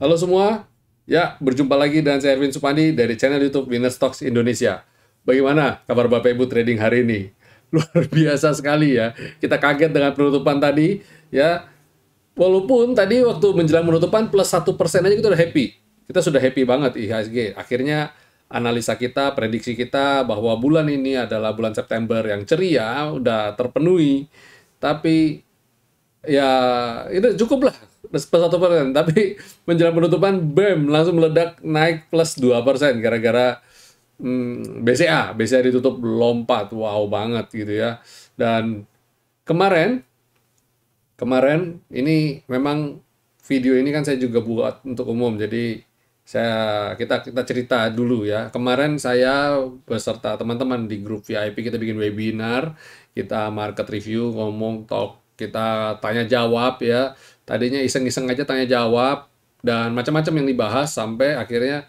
Halo semua, ya berjumpa lagi dengan saya Erwin Supandi dari channel YouTube Winner Stocks Indonesia. Bagaimana kabar Bapak Ibu trading hari ini? Luar biasa sekali ya. Kita kaget dengan penutupan tadi, ya. Walaupun tadi waktu menjelang penutupan plus 1% aja kita udah happy. Kita sudah happy banget IHSG. Akhirnya analisa kita, prediksi kita bahwa bulan ini adalah bulan September yang ceria, udah terpenuhi. Tapi ya itu cukup lah plus 1%, tapi menjelang penutupan BEM langsung meledak naik plus 2% gara-gara BCA ditutup lompat, wow banget gitu ya. Dan kemarin kemarin ini memang video ini kan saya juga buat untuk umum, jadi kita cerita dulu ya. Kemarin saya beserta teman-teman di grup VIP kita bikin webinar, kita market review, ngomong talk, kita tanya jawab ya. Tadinya iseng-iseng aja tanya jawab dan macam-macam yang dibahas sampai akhirnya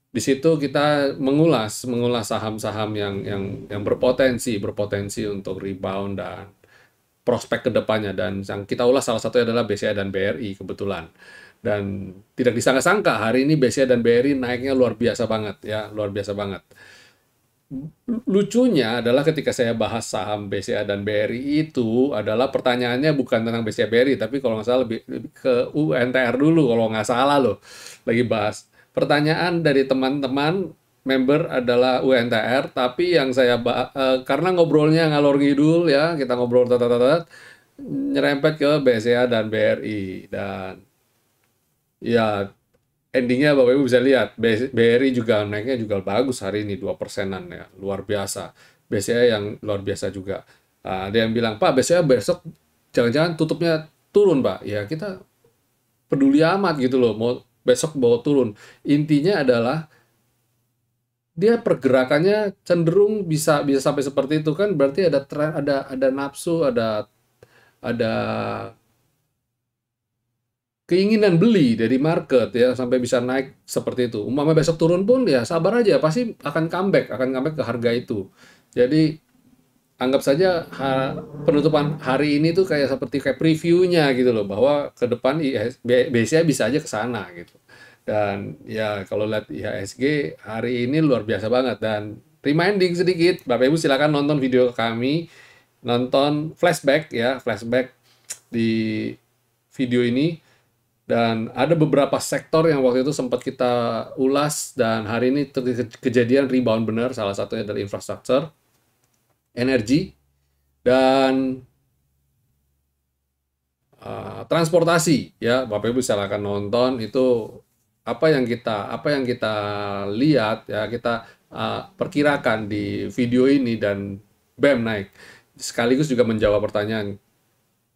di situ kita mengulas saham-saham yang berpotensi untuk rebound dan prospek kedepannya, dan yang kita ulas salah satunya adalah BCA dan BRI kebetulan. Dan tidak disangka-sangka hari ini BCA dan BRI naiknya luar biasa banget ya, luar biasa banget. Lucunya adalah ketika saya bahas saham BCA dan BRI itu adalah pertanyaannya bukan tentang BCA BRI, tapi kalau nggak salah lebih ke UNTR dulu kalau nggak salah loh lagi bahas. Pertanyaan dari teman-teman member adalah UNTR, tapi yang karena ngobrolnya ngalor ngidul ya, kita ngobrol nyerempet ke BCA dan BRI, dan ya endingnya Bapak Ibu bisa lihat BRI juga naiknya juga bagus hari ini 2%-an ya, luar biasa. BCA yang luar biasa juga. Ada yang bilang, Pak BCA besok jangan-jangan tutupnya turun Pak. Ya kita peduli amat gitu loh, mau besok bawa turun. Intinya adalah dia pergerakannya cenderung bisa bisa sampai seperti itu kan, berarti ada tren, ada nafsu, ada keinginan beli dari market ya sampai bisa naik seperti itu. Umpama besok turun pun ya sabar aja, pasti akan comeback ke harga itu. Jadi anggap saja penutupan hari ini tuh kayak seperti kayak previewnya gitu loh, bahwa ke depan BCA bisa aja ke sana gitu. Dan ya kalau lihat IHSG hari ini luar biasa banget. Dan reminding sedikit, Bapak Ibu silakan nonton video kami, nonton flashback ya, flashback di video ini. Dan ada beberapa sektor yang waktu itu sempat kita ulas dan hari ini kejadian rebound benar, salah satunya dari infrastruktur, energi, dan transportasi ya. Bapak Ibu silakan nonton itu apa yang kita lihat ya, kita perkirakan di video ini, dan BEM naik. Sekaligus juga menjawab pertanyaan.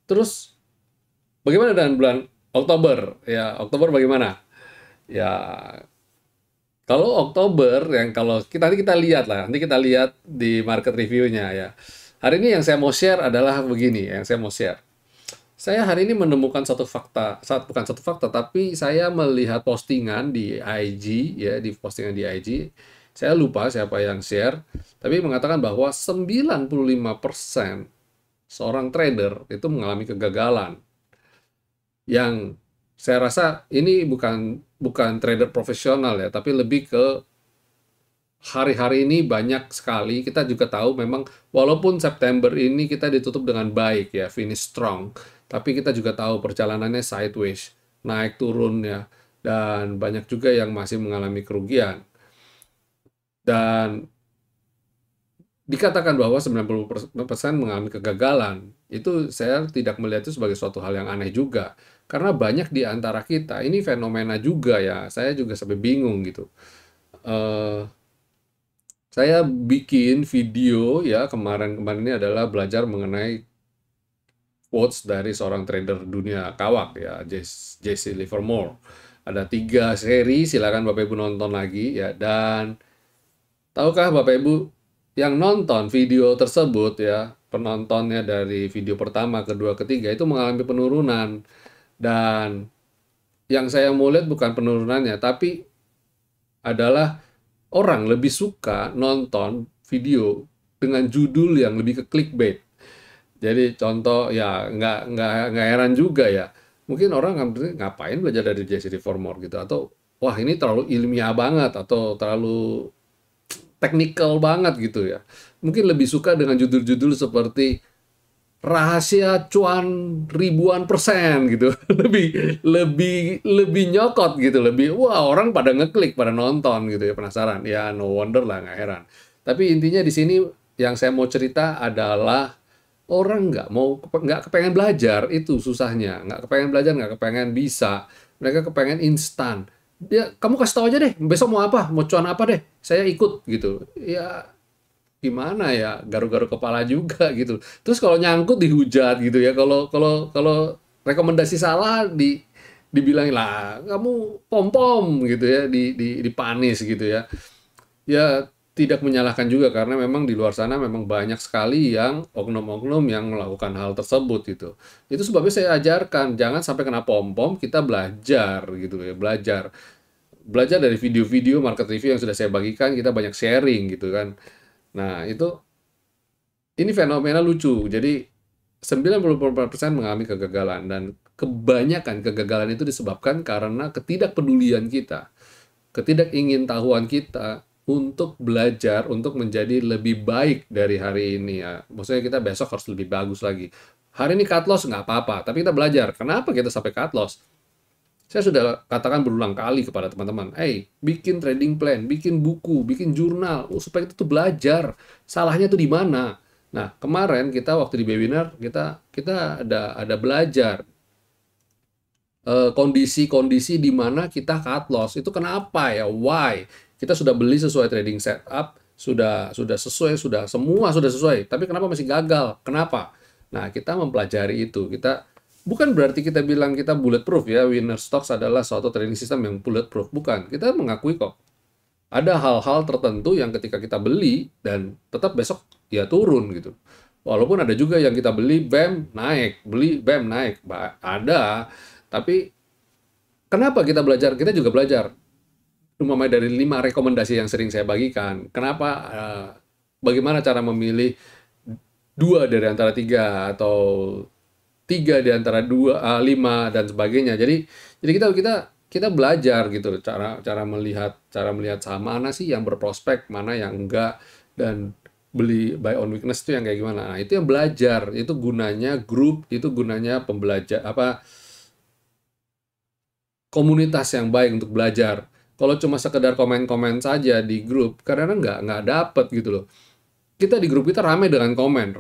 Terus bagaimana dengan bulan Oktober? Ya, Oktober bagaimana? Ya, kalau Oktober yang kalau nanti kita lihat lah, nanti kita lihat di market review-nya ya. Hari ini yang saya mau share adalah begini, yang saya mau share. Saya hari ini menemukan bukan satu fakta, tapi saya melihat postingan di IG ya, di postingan di IG. Saya lupa siapa yang share, tapi mengatakan bahwa 95% seorang trader itu mengalami kegagalan. Yang saya rasa ini bukan trader profesional ya, tapi lebih ke hari-hari ini banyak sekali. Kita juga tahu memang walaupun September ini kita ditutup dengan baik ya, finish strong, tapi kita juga tahu perjalanannya sideways, naik turun ya, dan banyak juga yang masih mengalami kerugian. Dan dikatakan bahwa 90% mengalami kegagalan. Itu saya tidak melihat itu sebagai suatu hal yang aneh juga. Karena banyak di antara kita, ini fenomena juga ya, saya juga sampai bingung gitu. Eh, saya bikin video ya kemarin-kemarin ini adalah belajar mengenai quotes dari seorang trader dunia kawak ya, Jesse Livermore. Ada 3 seri, silakan Bapak Ibu nonton lagi ya. Dan tahukah Bapak Ibu yang nonton video tersebut ya, penontonnya dari video pertama, kedua, ketiga itu mengalami penurunan. Dan yang saya mau lihat bukan penurunannya, tapi adalah orang lebih suka nonton video dengan judul yang lebih ke clickbait. Jadi contoh ya nggak heran juga ya. Mungkin orang akan berpikir, ngapain belajar dari Jesse Livermore gitu, atau wah ini terlalu ilmiah banget atau terlalu teknikal banget gitu ya. Mungkin lebih suka dengan judul-judul seperti rahasia cuan ribuan persen gitu. Lebih lebih lebih nyokot gitu, lebih wah orang pada ngeklik, pada nonton gitu ya, penasaran. Ya no wonder lah, nggak heran. Tapi intinya di sini yang saya mau cerita adalah orang nggak kepengen belajar, itu susahnya. Nggak kepengen belajar, nggak kepengen bisa. Mereka kepengen instan. Dia, kamu kasih tahu aja deh, besok mau apa, mau cuan apa deh, saya ikut gitu. Ya gimana ya, garu-garu kepala juga gitu. Terus kalau nyangkut dihujat gitu ya. Kalau kalau kalau rekomendasi salah dibilangin lah kamu pom-pom gitu ya, dipanis gitu ya. Ya tidak menyalahkan juga karena memang di luar sana memang banyak sekali yang oknum-oknum yang melakukan hal tersebut gitu. Itu sebabnya saya ajarkan jangan sampai kena pom-pom, kita belajar gitu ya, belajar. Belajar dari video-video market review yang sudah saya bagikan, kita banyak sharing gitu kan. Nah, ini fenomena lucu. Jadi 90% mengalami kegagalan dan kebanyakan kegagalan itu disebabkan karena ketidakpedulian kita, ketidakingintahuan kita untuk belajar untuk menjadi lebih baik dari hari ini ya. Maksudnya kita besok harus lebih bagus lagi. Hari ini cut loss nggak apa-apa, tapi kita belajar. Kenapa kita sampai cut loss? Saya sudah katakan berulang kali kepada teman-teman, bikin trading plan, bikin buku, bikin jurnal, supaya kita tuh belajar. Salahnya tuh di mana? Nah, kemarin kita waktu di webinar kita kita ada belajar kondisi-kondisi di mana kita cut loss. Itu kenapa ya? Why? Kita sudah beli sesuai trading setup, sudah sesuai, semua sudah sesuai. Tapi kenapa masih gagal? Kenapa? Nah, kita mempelajari itu. Kita bukan berarti kita bilang kita bulletproof ya, winner stocks adalah suatu trading system yang bulletproof. Bukan. Kita mengakui kok ada hal-hal tertentu yang ketika kita beli dan tetap besok ya turun gitu. Walaupun ada juga yang kita beli BEM naik, beli BEM naik. Ada, tapi kenapa kita belajar? Kita juga belajar. Umpamanya dari 5 rekomendasi yang sering saya bagikan. Kenapa, bagaimana cara memilih 2 dari antara 3 atau 3 di antara 5 dan sebagainya. Jadi kita kita kita belajar gitu cara cara melihat saham mana sih yang berprospek, mana yang enggak, dan beli buy on weakness itu yang kayak gimana. Nah, itu yang belajar, itu gunanya grup, itu gunanya pembelajar apa komunitas yang baik untuk belajar. Kalau cuma sekedar komen-komen saja di grup, kadang-kadang nggak dapet gitu loh. Kita di grup kita rame dengan komen.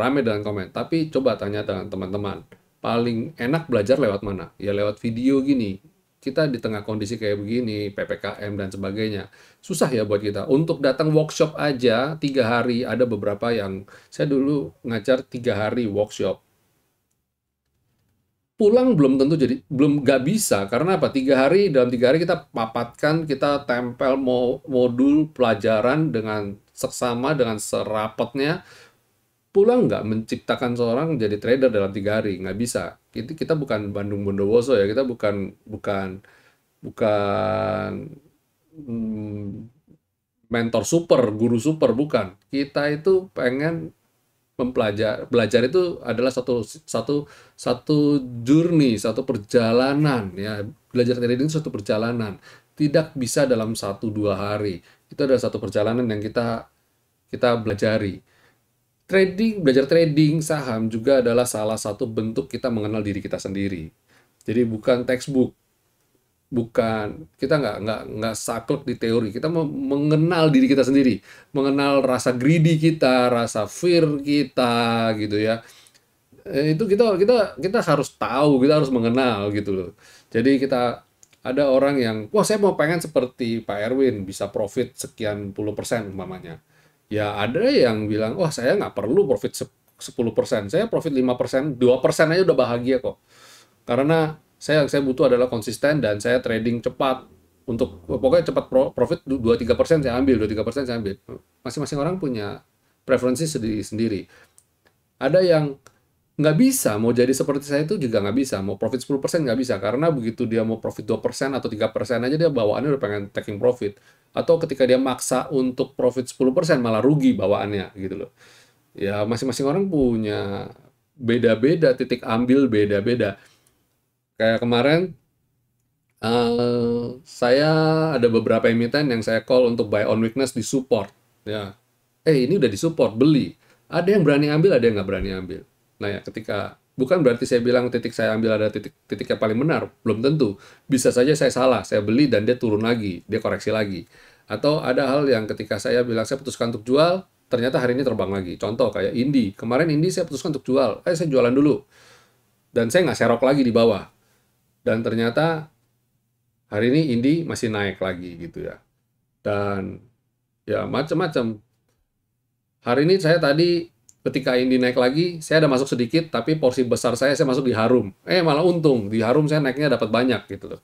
Tapi coba tanya dengan teman-teman, paling enak belajar lewat mana? Ya lewat video gini. Kita di tengah kondisi kayak begini, PPKM dan sebagainya. Susah ya buat kita. Untuk datang workshop aja 3 hari, ada beberapa yang saya dulu ngajar 3 hari workshop. Pulang belum tentu jadi, belum nggak bisa. Karena apa? 3 hari, dalam 3 hari kita papatkan, kita tempel modul pelajaran dengan seksama, dengan serapatnya. Pulang nggak menciptakan seorang jadi trader dalam 3 hari, nggak bisa. Kita bukan Bandung Bondowoso ya, kita bukan bukan bukan mm, mentor super, guru super, bukan. Kita itu pengen belajar itu adalah satu satu satu journey, satu perjalanan ya. Belajar trading itu satu perjalanan. Tidak bisa dalam 1-2 hari. Itu adalah satu perjalanan yang kita kita belajari. Belajar trading saham juga adalah salah satu bentuk kita mengenal diri kita sendiri. Jadi bukan textbook, bukan kita nggak saklek di teori, kita mengenal diri kita sendiri, mengenal rasa greedy kita, rasa fear kita gitu ya. Itu kita harus tahu, kita harus mengenal gitu loh. Jadi kita ada orang yang wah saya mau pengen seperti Pak Erwin bisa profit sekian puluh persen umpamanya. Ya ada yang bilang wah saya nggak perlu profit 10%, saya profit 5%, 2% aja udah bahagia kok. Karena saya butuh adalah konsisten dan saya trading cepat, untuk pokoknya cepat profit 2-3% saya ambil, 2-3% saya ambil. Masing-masing orang punya preferensi sendiri sendiri. Ada yang nggak bisa, mau jadi seperti saya itu juga nggak bisa, mau profit 10% nggak bisa, karena begitu dia mau profit 2% atau 3% aja dia bawaannya udah pengen taking profit. Atau ketika dia maksa untuk profit 10% malah rugi bawaannya gitu loh. Ya masing-masing orang punya beda-beda, titik ambil beda-beda. Kayak kemarin saya ada beberapa emiten yang saya call untuk buy on weakness di support. Ya, ini udah di support, beli. Ada yang berani ambil, ada yang nggak berani ambil. Nah ya, ketika bukan berarti saya bilang titik saya ambil ada titik yang paling benar, belum tentu. Bisa saja saya salah, saya beli dan dia turun lagi, dia koreksi lagi. Atau ada hal yang ketika saya bilang saya putuskan untuk jual, ternyata hari ini terbang lagi. Contoh kayak Indi, kemarin Indi saya putuskan untuk jual, saya jualan dulu, dan saya nggak serok lagi di bawah. Dan ternyata hari ini Indi masih naik lagi gitu ya. Dan ya macam-macam. Hari ini saya tadi ketika Indi naik lagi, saya ada masuk sedikit, tapi porsi besar saya masuk di Harum. Malah untung, di Harum saya naiknya dapat banyak gitu loh.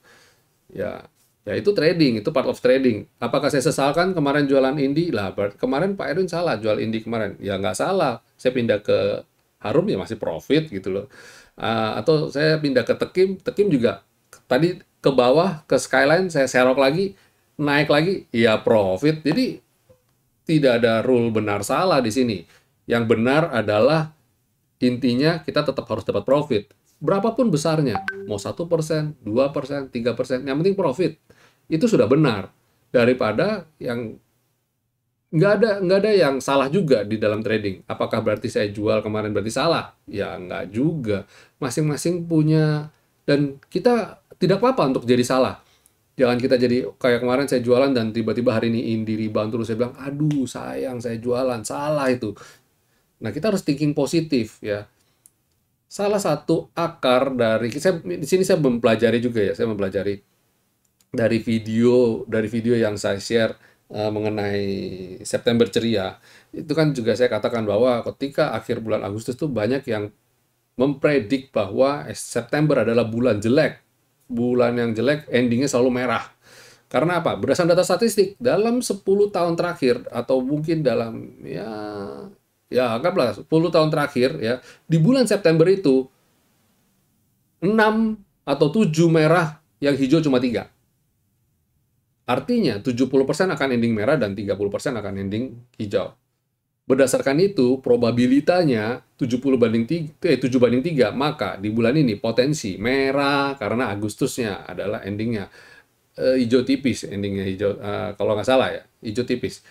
Ya, ya itu trading, itu part of trading. Apakah saya sesalkan kemarin jualan Indi? Lah, kemarin Pak Erwin salah jual Indi kemarin. Ya nggak salah, saya pindah ke Harum ya masih profit gitu loh. Atau saya pindah ke Tekim, Tekim juga tadi ke bawah, ke Skyline, saya serok lagi, naik lagi, ya profit. Jadi tidak ada rule benar salah di sini. Yang benar adalah intinya kita tetap harus dapat profit. Berapapun besarnya, mau 1%, 2%, 3%, yang penting profit. Itu sudah benar. Daripada yang nggak ada yang salah juga di dalam trading. Apakah berarti saya jual kemarin berarti salah? Ya nggak juga. Masing-masing punya, dan kita tidak apa-apa untuk jadi salah. Jangan kita jadi kayak kemarin saya jualan dan tiba-tiba hari ini Indi rebound terus saya bilang, aduh sayang saya jualan, salah itu. Nah kita harus thinking positif ya. Salah satu akar dari di sini saya mempelajari juga ya, saya mempelajari dari video yang saya share mengenai September Ceria. Itu kan juga saya katakan bahwa ketika akhir bulan Agustus tuh banyak yang mempredik bahwa September adalah bulan jelek. Bulan yang jelek endingnya selalu merah. Karena apa? Berdasarkan data statistik, dalam 10 tahun terakhir atau mungkin dalam anggaplah 10 tahun terakhir ya, di bulan September itu 6 atau 7 merah, yang hijau cuma 3. Artinya 70% akan ending merah dan 30% akan ending hijau. Berdasarkan itu, probabilitanya 7 banding 3, maka di bulan ini potensi merah karena Agustusnya adalah endingnya hijau tipis, endingnya hijau, kalau nggak salah ya, hijau tipis.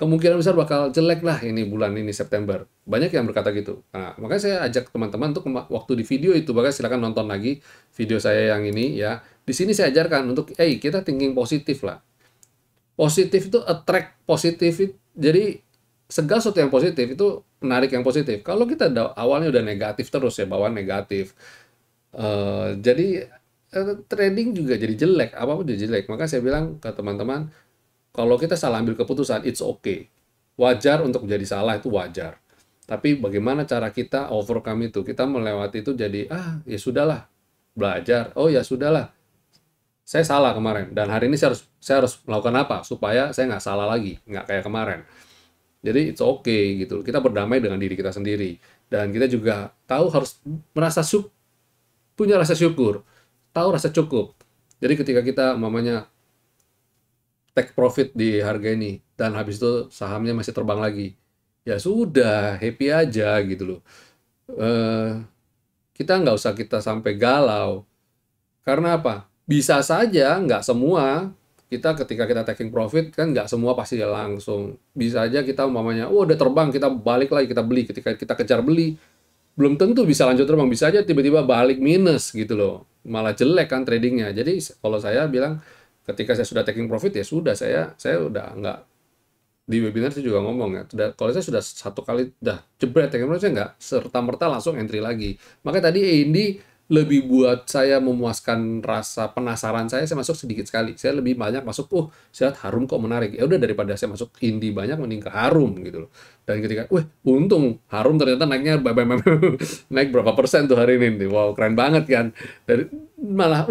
Kemungkinan besar bakal jelek lah ini bulan ini September. Banyak yang berkata gitu. Nah, makanya saya ajak teman-teman untuk waktu di video itu, bahkan silakan nonton lagi video saya yang ini ya. Di sini saya ajarkan untuk, kita thinking positif lah. Positif itu attract positif, jadi segala sesuatu yang positif itu menarik yang positif. Kalau kita awalnya udah negatif terus ya, bawaan negatif, jadi trading juga jadi jelek, apapun jadi jelek. Maka saya bilang ke teman-teman, kalau kita salah ambil keputusan, it's okay. Wajar untuk menjadi salah, itu wajar. Tapi bagaimana cara kita overcome itu? Kita melewati itu jadi, ya sudahlah, belajar. Oh ya sudahlah, saya salah kemarin. Dan hari ini saya harus melakukan apa? Supaya saya nggak salah lagi, nggak kayak kemarin. Jadi it's okay gitu. Kita berdamai dengan diri kita sendiri. Dan kita juga tahu harus punya rasa syukur. Tahu rasa cukup. Jadi ketika kita take profit di harga ini dan habis itu sahamnya masih terbang lagi, ya sudah, happy aja gitu loh. Kita nggak usah kita sampai galau. Karena apa? Bisa saja nggak semua kita ketika kita taking profit kan nggak semua pasti langsung. Bisa aja kita udah terbang, kita balik lagi, kita beli. Ketika kita kejar beli, belum tentu bisa lanjut terbang. Bisa aja tiba-tiba balik minus gitu loh. Malah jelek kan tradingnya. Jadi kalau saya bilang, ketika saya sudah taking profit ya sudah, saya udah nggak, di webinar saya juga ngomong ya, kalau saya sudah satu kali udah jebret taking profit, saya nggak serta-merta langsung entry lagi. Maka tadi ini lebih buat saya memuaskan rasa penasaran saya masuk sedikit sekali. Saya lebih banyak masuk, saya lihat Harum kok menarik. Ya udah, daripada saya masuk Indi banyak, mending ke Harum gitu loh. Dan ketika, untung Harum ternyata naiknya naik berapa persen tuh hari ini. Wow, keren banget kan. Dari malah,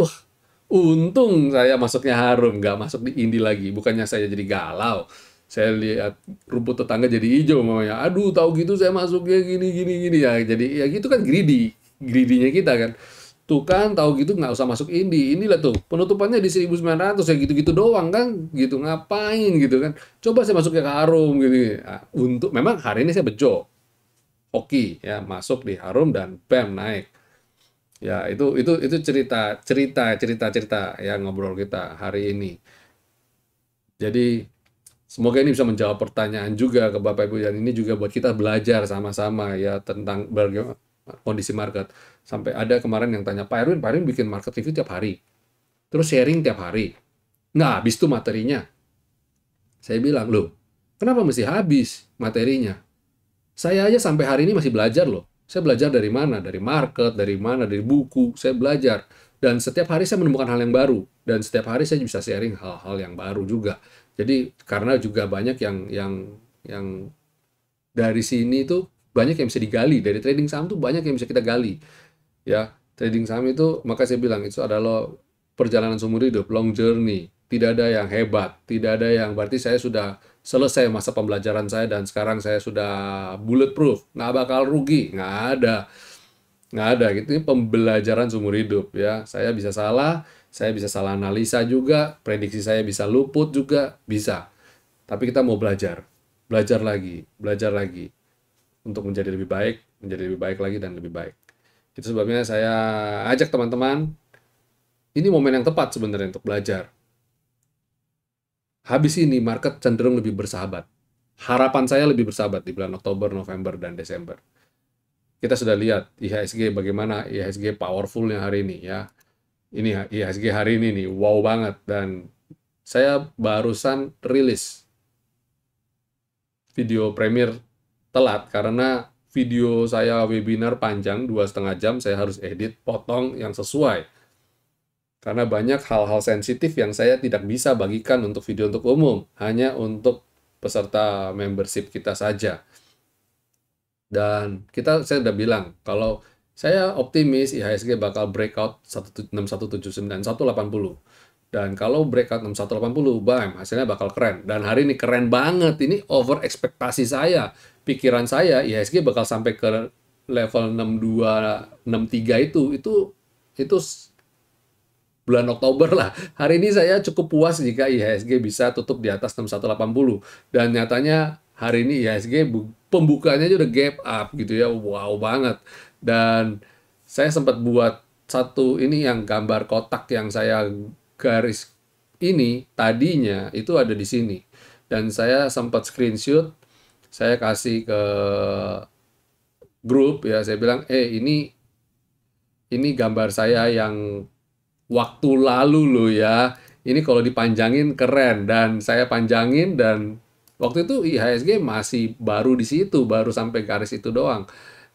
untung saya masuknya Harum, nggak masuk di Indi lagi. Bukannya saya jadi galau. Saya lihat rumput tetangga jadi hijau, mamanya. Aduh, tahu gitu saya masuknya gini ya. Jadi ya gitu kan, greedy-nya kita kan. Tuh kan, tahu gitu nggak usah masuk Indi. Inilah tuh penutupannya di 1900 ya, gitu-gitu doang kan. Gitu ngapain gitu kan. Coba saya masuknya ke Harum gitu. Untuk memang hari ini saya bejo. Oke ya, masuk di Harum dan bam naik. Ya, itu cerita ya ngobrol kita hari ini. Jadi semoga ini bisa menjawab pertanyaan juga ke Bapak Ibu, dan ini juga buat kita belajar sama-sama ya tentang bagaimana kondisi market. Sampai ada kemarin yang tanya, Pak Erwin bikin market review tiap hari, terus sharing tiap hari. Nggak habis tuh materinya. Saya bilang, loh, kenapa mesti habis materinya? Saya aja sampai hari ini masih belajar loh. Saya belajar dari mana? Dari market, dari mana? Dari buku. Saya belajar. Dan setiap hari saya menemukan hal yang baru. Dan setiap hari saya bisa sharing hal-hal yang baru juga. Jadi karena juga banyak yang dari sini tuh banyak yang bisa digali. Dari trading saham tuh banyak yang bisa kita gali. Ya, trading saham itu, maka saya bilang itu adalah perjalanan seumur hidup, long journey. Tidak ada yang hebat, tidak ada yang berarti saya sudah selesai masa pembelajaran saya dan sekarang saya sudah bulletproof, nggak bakal rugi, nggak ada gitu. Ini pembelajaran seumur hidup ya. Saya bisa salah analisa juga, prediksi saya bisa luput juga, bisa. Tapi kita mau belajar lagi untuk menjadi lebih baik lagi dan lebih baik. Itu sebabnya saya ajak teman-teman, ini momen yang tepat sebenarnya untuk belajar. Habis ini market cenderung lebih bersahabat. Harapan saya lebih bersahabat di bulan Oktober, November, dan Desember. Kita sudah lihat IHSG bagaimana IHSG powerfulnya hari ini ya. Ini IHSG hari ini nih, wow banget. Dan saya barusan rilis video Premier telat karena video saya webinar panjang 2,5 jam, saya harus edit, potong yang sesuai. Karena banyak hal-hal sensitif yang saya tidak bisa bagikan untuk video untuk umum, hanya untuk peserta membership kita saja. Dan saya udah bilang, kalau saya optimis IHSG bakal breakout 6179, 180. Dan kalau breakout 6180, bam, hasilnya bakal keren. Dan hari ini keren banget, ini over ekspektasi saya. Pikiran saya, IHSG bakal sampai ke level 62, 63 itu bulan Oktober lah. Hari ini saya cukup puas jika IHSG bisa tutup di atas 6180. Dan nyatanya hari ini IHSG pembukaannya aja udah gap up gitu ya. Wow banget. Dan saya sempat buat satu ini yang gambar kotak yang saya garis ini tadinya itu ada di sini. Dan saya sempat screenshot, saya kasih ke grup ya, saya bilang, ini gambar saya yang waktu lalu loh ya. Ini kalau dipanjangin keren, dan saya panjangin, dan waktu itu IHSG masih baru di situ, baru sampai garis itu doang.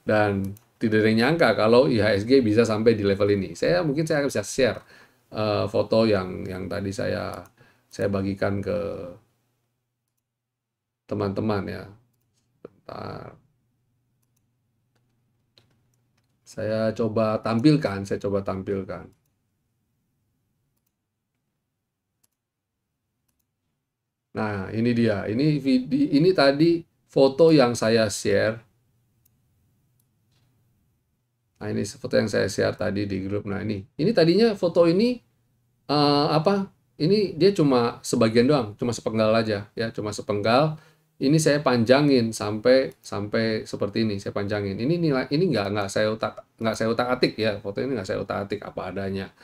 Dan tidak ada yang nyangka kalau IHSG bisa sampai di level ini. Mungkin saya bisa share foto yang tadi saya bagikan ke teman-teman ya. Bentar. Saya coba tampilkan. Nah, ini dia. Ini tadi foto yang saya share. Nah, ini foto yang saya share tadi di grup. Nah, ini tadinya foto ini apa? Ini dia cuma sebagian doang, cuma sepenggal aja ya, cuma sepenggal. Ini saya panjangin sampai seperti ini, saya panjangin. Ini nggak saya utak-atik ya, foto ini nggak saya utak-atik, apa adanya.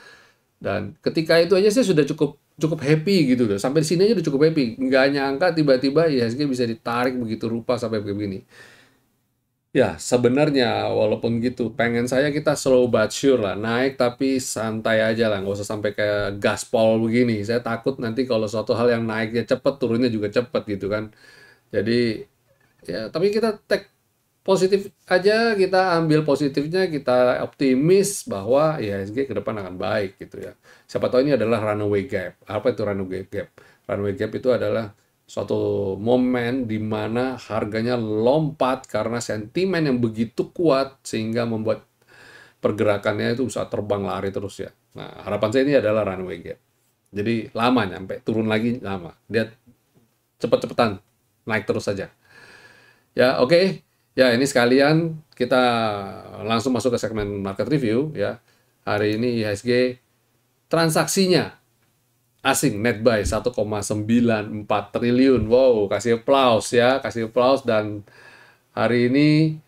Dan ketika itu aja saya sudah cukup cukup happy gitu loh. Sampai di sini aja udah cukup happy. Nggak nyangka tiba-tiba IHSG bisa ditarik begitu rupa sampai begini. Ya, sebenarnya walaupun gitu, pengen saya kita slow but sure lah, naik tapi santai aja lah, nggak usah sampai kayak gaspol begini. Saya takut nanti kalau suatu hal yang naiknya cepet, turunnya juga cepet gitu kan. Jadi, ya, tapi kita take positif aja, kita ambil positifnya, kita optimis bahwa IHSG ke depan akan baik gitu ya. Siapa tahu ini adalah runaway gap. Apa itu runaway gap? Runaway gap itu adalah suatu momen di mana harganya lompat karena sentimen yang begitu kuat sehingga membuat pergerakannya itu bisa terbang lari terus ya. Nah, harapan saya ini adalah runaway gap. Jadi lama nyampe, turun lagi lama. Dia cepet-cepetan naik terus saja. Ya, oke. Ya, ini sekalian kita langsung masuk ke segmen market review ya. Hari ini IHSG transaksinya asing net buy 1,94 triliun. Wow, kasih applause ya, kasih applause. Dan hari ini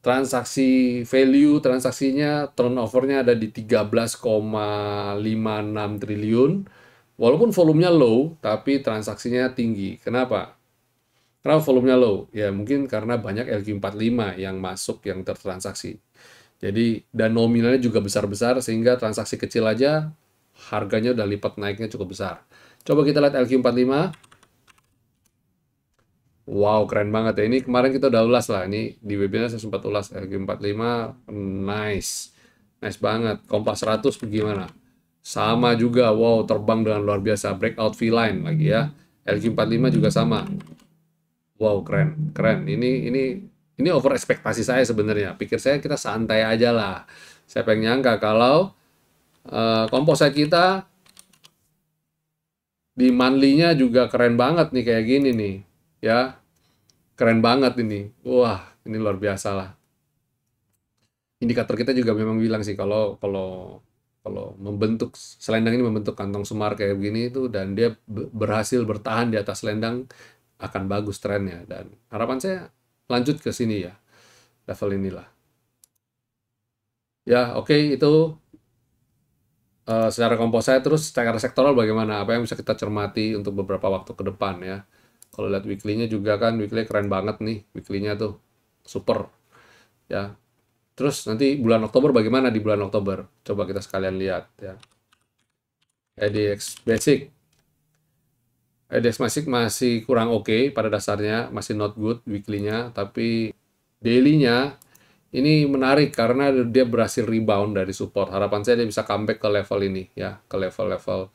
transaksi value transaksinya turnovernya ada di 13,56 triliun. Walaupun volumenya low, tapi transaksinya tinggi. Kenapa? Kenapa volumenya low? Ya mungkin karena banyak LQ45 yang masuk, yang tertransaksi. Jadi, dan nominalnya juga besar-besar, sehingga transaksi kecil aja harganya udah lipat naiknya cukup besar. Coba kita lihat LQ45. Wow, keren banget ya. Ini kemarin kita udah ulas lah. Ini di webinar saya sempat ulas LQ45. Nice. Nice banget. Kompas 100 gimana? Sama juga. Wow, terbang dengan luar biasa. Breakout V-line lagi ya. LQ45 juga sama. Wow, keren. Keren. Ini over ekspektasi saya sebenarnya. Pikir saya kita santai aja lah. Saya pengen nyangka kalau komposite kita di monthly-nya juga keren banget nih kayak gini nih. Ya, keren banget ini. Wah, ini luar biasa lah. Indikator kita juga memang bilang sih kalau kalau kalau membentuk selendang ini membentuk kantong semar kayak begini itu dan dia berhasil bertahan di atas selendang akan bagus trennya dan harapan saya lanjut ke sini ya level inilah. Ya, oke itu secara komposite terus secara sektoral bagaimana? Apa yang bisa kita cermati untuk beberapa waktu ke depan ya? Kalau lihat weekly-nya juga kan weekly keren banget nih, weekly-nya tuh super ya. Terus nanti bulan Oktober bagaimana di bulan Oktober? Coba kita sekalian lihat ya. IDX Basic. IDX Basic masih kurang oke pada dasarnya, masih not good weekly-nya, tapi daily-nya ini menarik karena dia berhasil rebound dari support. Harapan saya dia bisa comeback ke level ini ya, ke level-level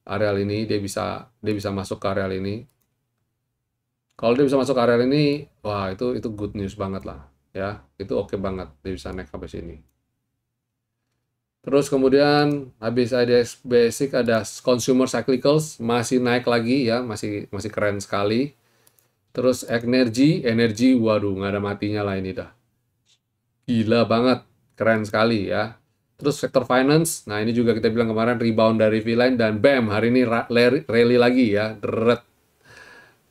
areal ini dia bisa masuk ke areal ini. Kalau dia bisa masuk ke areal ini, wah itu good news banget lah ya. Itu oke banget dia bisa naik sampai sini. Terus kemudian habis IDX Basic ada Consumer Cyclicals masih naik lagi ya, masih keren sekali. Terus energi, waduh nggak ada matinya lah ini dah. Gila banget, keren sekali ya. Terus sektor finance, nah ini juga kita bilang kemarin rebound dari V-line dan bam, hari ini rally lagi ya, deret.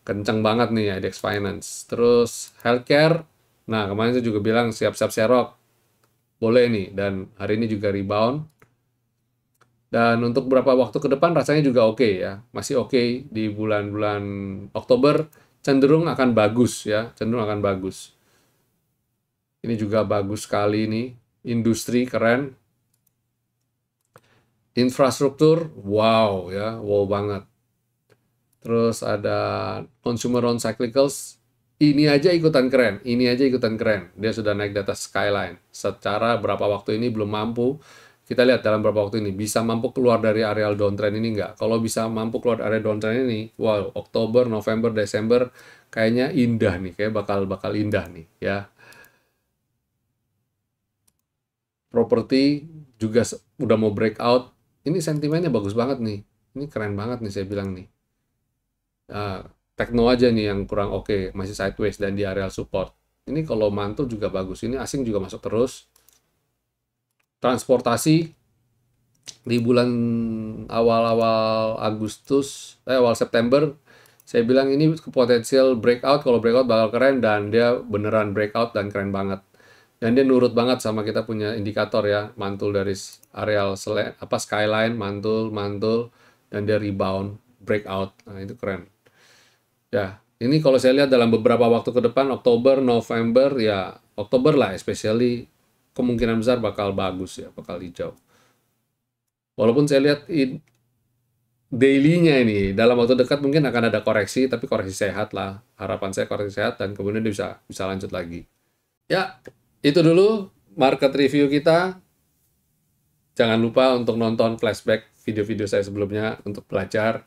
Kenceng banget nih IDX Finance. Terus healthcare, nah kemarin saya juga bilang siap-siap serok, boleh nih, dan hari ini juga rebound. Dan untuk beberapa waktu ke depan rasanya juga oke ya, masih oke di bulan-bulan Oktober, cenderung akan bagus ya, cenderung akan bagus. Ini juga bagus sekali nih, industri keren. Infrastruktur, wow ya, wow banget. Terus ada consumer on cyclicals, ini aja ikutan keren, ini aja ikutan keren. Dia sudah naik di atas skyline. Secara berapa waktu ini belum mampu, kita lihat dalam berapa waktu ini, bisa mampu keluar dari areal downtrend ini nggak? Kalau bisa mampu keluar dari area downtrend ini, wow, Oktober, November, Desember, kayaknya indah nih, kayak bakal indah nih ya. Properti juga udah mau breakout. Ini sentimennya bagus banget nih. Ini keren banget nih saya bilang nih. Tekno aja nih yang kurang oke, masih sideways dan di areal support. Ini kalau mantul juga bagus. Ini asing juga masuk terus. Transportasi di bulan awal-awal Agustus, awal September, saya bilang ini potensial breakout. Kalau breakout bakal keren dan dia beneran breakout dan keren banget. Dan dia nurut banget sama kita punya indikator ya, mantul dari areal skyline, mantul, dan dia rebound, breakout. Nah, itu keren. Ya, ini kalau saya lihat dalam beberapa waktu ke depan, Oktober, November, ya Oktober lah especially, kemungkinan besar bakal bagus ya, bakal hijau. Walaupun saya lihat daily-nya ini, dalam waktu dekat mungkin akan ada koreksi, tapi koreksi sehat lah. Harapan saya koreksi sehat, dan kemudian dia bisa lanjut lagi. Ya, itu dulu market review kita. Jangan lupa untuk nonton flashback video-video saya sebelumnya untuk belajar.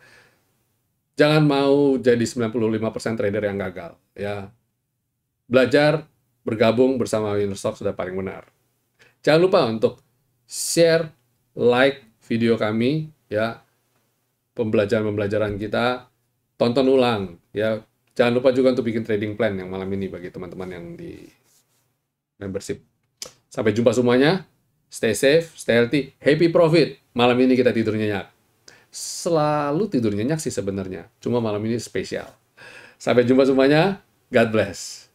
Jangan mau jadi 95% trader yang gagal. Ya, belajar, bergabung bersama Winnerstock sudah paling benar. Jangan lupa untuk share, like video kami, ya, pembelajaran kita, tonton ulang, ya. Jangan lupa juga untuk bikin trading plan yang malam ini bagi teman-teman yang di membership. Sampai jumpa semuanya. Stay safe, stay healthy, happy profit. Malam ini kita tidur nyenyak. Selalu tidur nyenyak sih sebenarnya. Cuma malam ini spesial. Sampai jumpa semuanya. God bless.